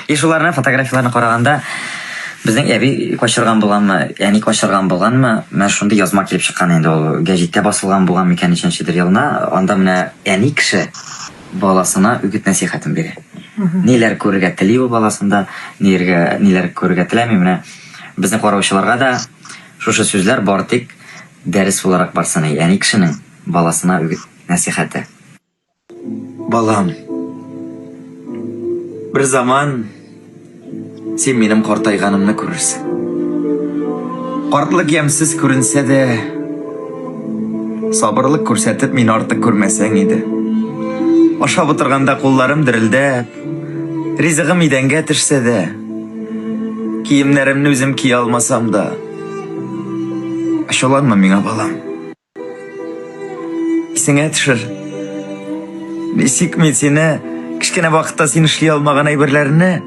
Шуларны фотографияларны караганда безнең әби качырган булганмы, әни качырган булганмы, менә шундый язма килеп чыккан инде ул гәҗиттә басылган булган микән ничәнчедер елна, анда менә әни кеше баласына үгет нәсихәтен бирә. Ниләр күрергә тели ул баласында, ниләр күрергә теләми, менә безнең караучыларга да шушы сүзләр бар тик дәрес буларак барсын, әни кешенең баласына үгет нәсихәте. Балам, bir zaman sen benim картайганымны күрерсең. Картлык ямсыз күренсә дә, сабырлык күрсәтеп мин артык күрмәсәң иде. Ашап утырганда кулларым дерелдәп, ризыгым идәнгә төшсә дә, киемнәремне үзем кия алмасам да, ачуланма миңа, балам. Исеңә төшер. Ничек мин сине кичкенә вакытта син эшли алмаган әйберләрне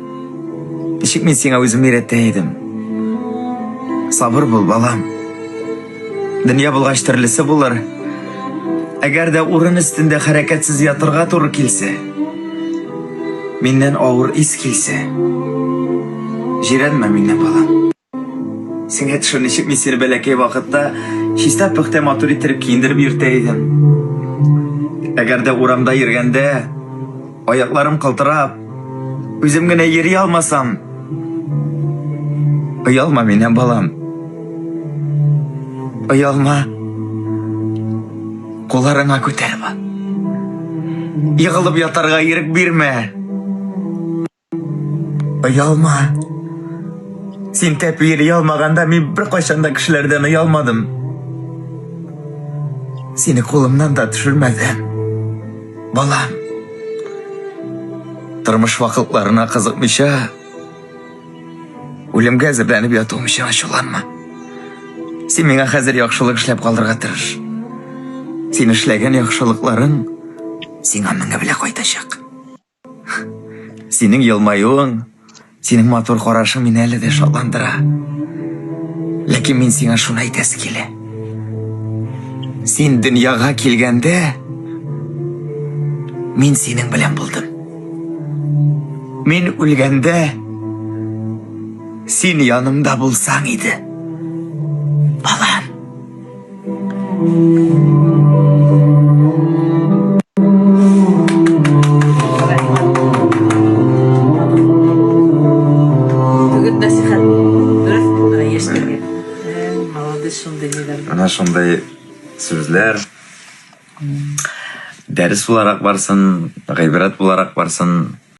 ничек мин сиңа үзем өйрәтә идем. Сабыр бул, балам. Дөнья булгач төрлесе булыр. Әгәр дә урын өстендә хәрәкәтсез ятырга туры килсә, миннән авыр ис килсә, җирәнмә миннән, балам. Сиңа төшер, ничек мин сине бәләкәй вакытта чиста пөхтә матур иттереп киендереп йөртә идем. Әгәр дә урамда йөргәндә аякларым калтырап, үзем генә йөри алмасам, оялма миннән, балам. Оялма. Кулларыңа күтәреп ал. Егылып ятарга ирек бирмә. Оялма. Син тәпи йөри алмаганда мин бер кайчанда кешеләрдән оялмадым. Сине кулымнан да төшермәдем, балам. Тормыш вакытларына кызыкмыйча, үлемгә әзерләнеп ятуым өчен ачуланма. Син миңа хәзер яхшылык эшләп калырга тырыш. Син эшләгән яхшылыкларың сиңа меңе белә кайтачак. Синең елмаюың, синең матур карашың мине әле дә шатландыра. Ләкин мин сиңа шуны әйтәсе килә. Син дөньяга килгәндә, мин синең белән булдым. Мин үлгәндә, син янымда булсаң иде, балам. Ана шундай сүзләр дәрес буларак барсын, гыйбрәт буларак барсын,